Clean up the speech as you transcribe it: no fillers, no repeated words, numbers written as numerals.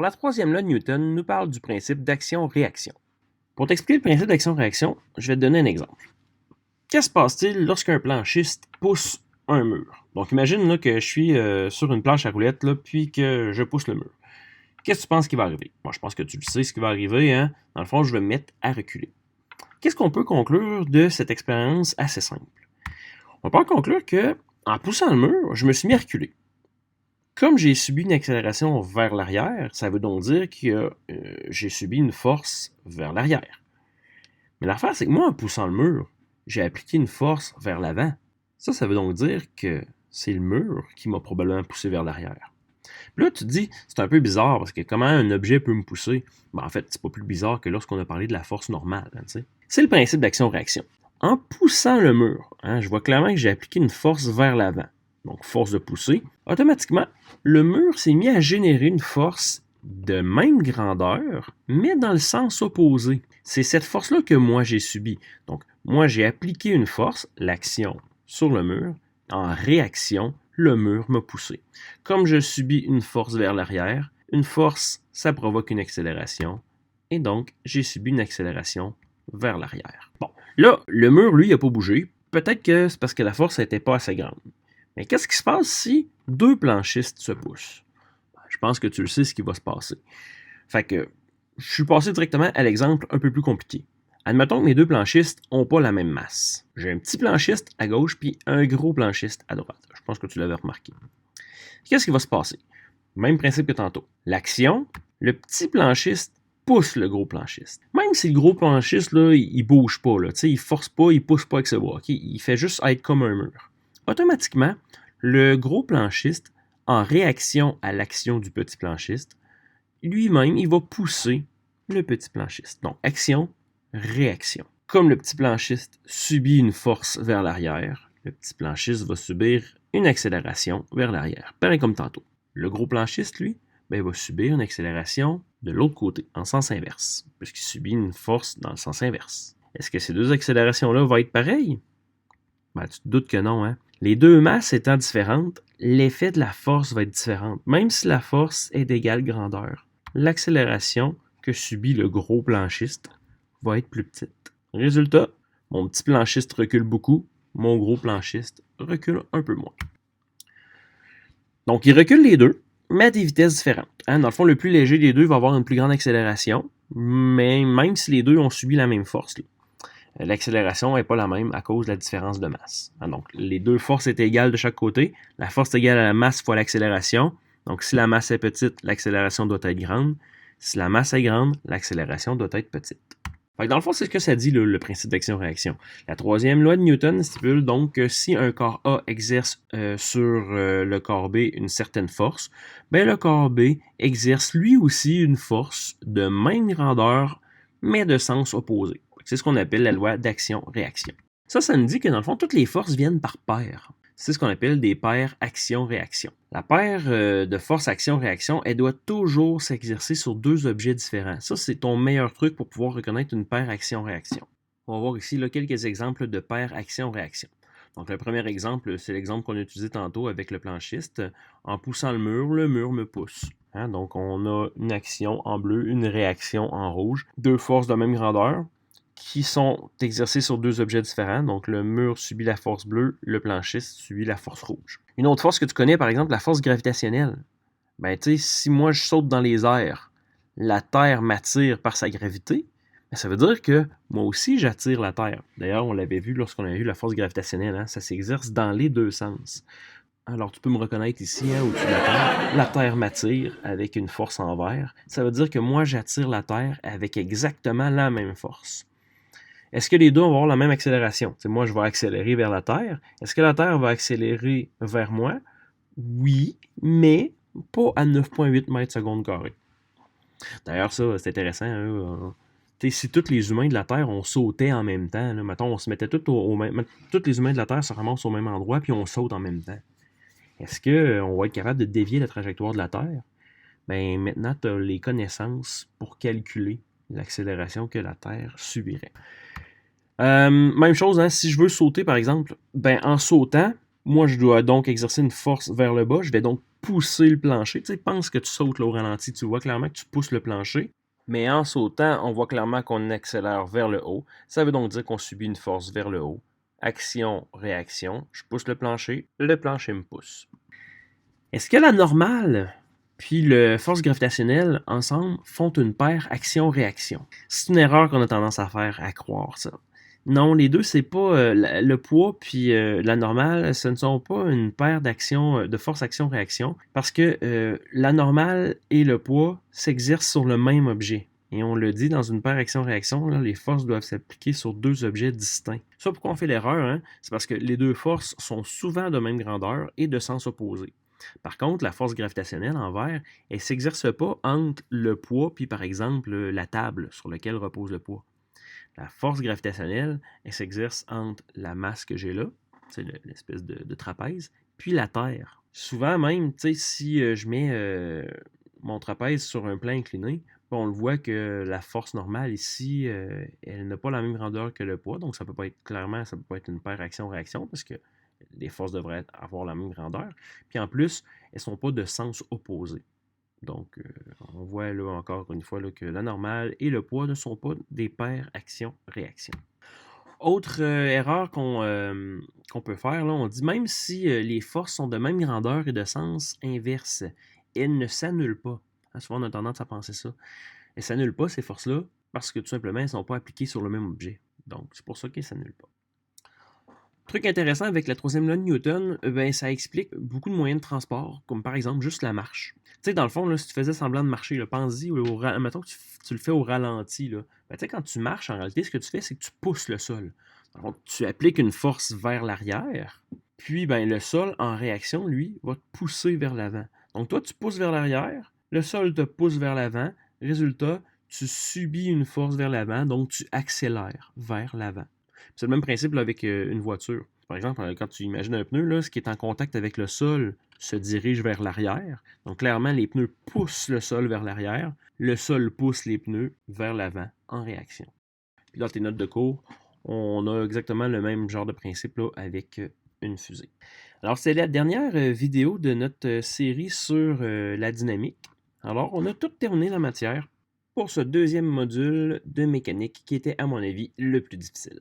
la troisième loi de Newton nous parle du principe d'action-réaction. Pour t'expliquer le principe d'action-réaction, je vais te donner un exemple. Qu'est-ce qui se passe-t-il lorsqu'un planchiste pousse un mur? Donc imagine là, que je suis sur une planche à roulettes, là, puis que je pousse le mur. Qu'est-ce que tu penses qui va arriver? Moi, je pense que tu le sais ce qui va arriver. Hein? Dans le fond, je vais me mettre à reculer. Qu'est-ce qu'on peut conclure de cette expérience assez simple? On peut conclure que, en poussant le mur, je me suis mis à reculer. Comme j'ai subi une accélération vers l'arrière, ça veut donc dire que j'ai subi une force vers l'arrière. Mais l'affaire, c'est que moi, en poussant le mur, j'ai appliqué une force vers l'avant. Ça veut donc dire que c'est le mur qui m'a probablement poussé vers l'arrière. Puis là, tu te dis, c'est un peu bizarre parce que comment un objet peut me pousser? En fait, c'est pas plus bizarre que lorsqu'on a parlé de la force normale. C'est le principe d'action-réaction. En poussant le mur, je vois clairement que j'ai appliqué une force vers l'avant. Donc, force de pousser. Automatiquement, le mur s'est mis à générer une force de même grandeur, mais dans le sens opposé. C'est cette force-là que moi j'ai subie. Donc, moi j'ai appliqué une force, l'action, sur le mur. En réaction, le mur m'a poussé. Comme je subis une force vers l'arrière, une force, ça provoque une accélération. Et donc, j'ai subi une accélération vers l'arrière. Bon, là, le mur, lui, il n'a pas bougé. Peut-être que c'est parce que la force n'était pas assez grande. Mais qu'est-ce qui se passe si deux planchistes se poussent? Je pense que tu le sais ce qui va se passer. Fait que je suis passé directement à l'exemple un peu plus compliqué. Admettons que mes deux planchistes n'ont pas la même masse. J'ai un petit planchiste à gauche puis un gros planchiste à droite. Je pense que tu l'avais remarqué. Qu'est-ce qui va se passer? Même principe que tantôt. L'action, le petit planchiste pousse le gros planchiste. Même si le gros planchiste, là, il bouge pas, là, il force pas, il pousse pas avec ses bras. Okay? Il fait juste être comme un mur. Automatiquement, le gros planchiste, en réaction à l'action du petit planchiste, lui-même, il va pousser le petit planchiste. Donc, action, réaction. Comme le petit planchiste subit une force vers l'arrière, le petit planchiste va subir une accélération vers l'arrière. Pareil comme tantôt. Le gros planchiste, lui, va subir une accélération de l'autre côté, en sens inverse, puisqu'il subit une force dans le sens inverse. Est-ce que ces deux accélérations-là vont être pareilles? Tu te doutes que non, hein? Les deux masses étant différentes, l'effet de la force va être différent. Même si la force est d'égale grandeur, l'accélération que subit le gros planchiste va être plus petite. Résultat, mon petit planchiste recule beaucoup, mon gros planchiste recule un peu moins. Donc, ils reculent les deux, mais à des vitesses différentes. Dans le fond, le plus léger des deux va avoir une plus grande accélération, mais même si les deux ont subi la même force, l'accélération n'est pas la même à cause de la différence de masse. Donc, les deux forces étaient égales de chaque côté. La force est égale à la masse fois l'accélération. Donc, si la masse est petite, l'accélération doit être grande. Si la masse est grande, l'accélération doit être petite. Fait que dans le fond, c'est ce que ça dit, le principe d'action-réaction. La troisième loi de Newton stipule donc que si un corps A exerce sur le corps B une certaine force, le corps B exerce lui aussi une force de même grandeur, mais de sens opposé. C'est ce qu'on appelle la loi d'action-réaction. Ça nous dit que dans le fond, toutes les forces viennent par paires. C'est ce qu'on appelle des paires action-réaction. La paire de force action-réaction, elle doit toujours s'exercer sur deux objets différents. Ça, c'est ton meilleur truc pour pouvoir reconnaître une paire action-réaction. On va voir ici quelques exemples de paires action-réaction. Donc, le premier exemple, c'est l'exemple qu'on a utilisé tantôt avec le planchiste. En poussant le mur me pousse. Donc, on a une action en bleu, une réaction en rouge. Deux forces de même grandeur qui sont exercées sur deux objets différents. Donc, le mur subit la force bleue, le planchiste subit la force rouge. Une autre force que tu connais, par exemple, la force gravitationnelle. Si moi je saute dans les airs, la Terre m'attire par sa gravité, ça veut dire que moi aussi j'attire la Terre. D'ailleurs, on l'avait vu lorsqu'on avait vu la force gravitationnelle, ça s'exerce dans les deux sens. Alors, tu peux me reconnaître ici, au-dessus de la Terre. La Terre m'attire avec une force envers. Ça veut dire que moi, j'attire la Terre avec exactement la même force. Est-ce que les deux vont avoir la même accélération? Moi, je vais accélérer vers la Terre. Est-ce que la Terre va accélérer vers moi? Oui, mais pas à 9,8 mètres secondes carrés. D'ailleurs, ça, c'est intéressant. Si tous les humains de la Terre, on sautait en même temps, mettons, on se mettait tous les humains de la Terre se ramassent au même endroit, puis on saute en même temps. Est-ce qu'on va être capable de dévier la trajectoire de la Terre? Maintenant, tu as les connaissances pour calculer l'accélération que la Terre subirait. Même chose, si je veux sauter, par exemple, en sautant, moi, je dois donc exercer une force vers le bas. Je vais donc pousser le plancher. Tu sais, pense que tu sautes là, au ralenti, tu vois clairement que tu pousses le plancher. Mais en sautant, on voit clairement qu'on accélère vers le haut. Ça veut donc dire qu'on subit une force vers le haut. Action, réaction. Je pousse le plancher me pousse. Est-ce que la normale puis le force gravitationnelle ensemble font une paire action-réaction? C'est une erreur qu'on a tendance à faire, à croire ça. Non, les deux, c'est pas le poids puis la normale, ce ne sont pas une paire d'actions, de force action-réaction, parce que la normale et le poids s'exercent sur le même objet. Et on le dit dans une paire action-réaction, là, les forces doivent s'appliquer sur deux objets distincts. Ça, pourquoi on fait l'erreur, hein? C'est parce que les deux forces sont souvent de même grandeur et de sens opposé. Par contre, la force gravitationnelle envers, elle ne s'exerce pas entre le poids puis par exemple la table sur laquelle repose le poids. La force gravitationnelle, elle s'exerce entre la masse que j'ai là, c'est l'espèce de trapèze, puis la Terre. Souvent même, si je mets mon trapèze sur un plan incliné, on le voit que la force normale ici, elle n'a pas la même grandeur que le poids, donc ça peut pas être clairement, ça peut pas être une paire action-réaction parce que les forces devraient avoir la même grandeur. Puis en plus, elles ne sont pas de sens opposé. Donc, on voit là encore une fois là, que la normale et le poids ne sont pas des paires action-réaction. Autre erreur qu'on peut faire, là, on dit même si les forces sont de même grandeur et de sens inverse, elles ne s'annulent pas. Hein, souvent, on a tendance à penser ça. Elles ne s'annulent pas, ces forces-là, parce que tout simplement, elles ne sont pas appliquées sur le même objet. Donc, c'est pour ça qu'elles ne s'annulent pas. Truc intéressant avec la troisième loi de Newton, ça explique beaucoup de moyens de transport, comme par exemple juste la marche. Tu sais, dans le fond, là, si tu faisais semblant de marcher, pense-y, mettons que tu le fais au ralenti, là. Tu sais, quand tu marches, en réalité, ce que tu fais, c'est que tu pousses le sol. Donc, tu appliques une force vers l'arrière, puis le sol, en réaction, lui, va te pousser vers l'avant. Donc, toi, tu pousses vers l'arrière, le sol te pousse vers l'avant, résultat, tu subis une force vers l'avant, donc tu accélères vers l'avant. C'est le même principe là, avec une voiture. Par exemple, quand tu imagines un pneu, là, ce qui est en contact avec le sol se dirige vers l'arrière. Donc clairement, les pneus poussent le sol vers l'arrière. Le sol pousse les pneus vers l'avant en réaction. Puis dans tes notes de cours, on a exactement le même genre de principe là, avec une fusée. Alors, c'est la dernière vidéo de notre série sur la dynamique. Alors, on a tout terminé la matière pour ce deuxième module de mécanique qui était, à mon avis, le plus difficile.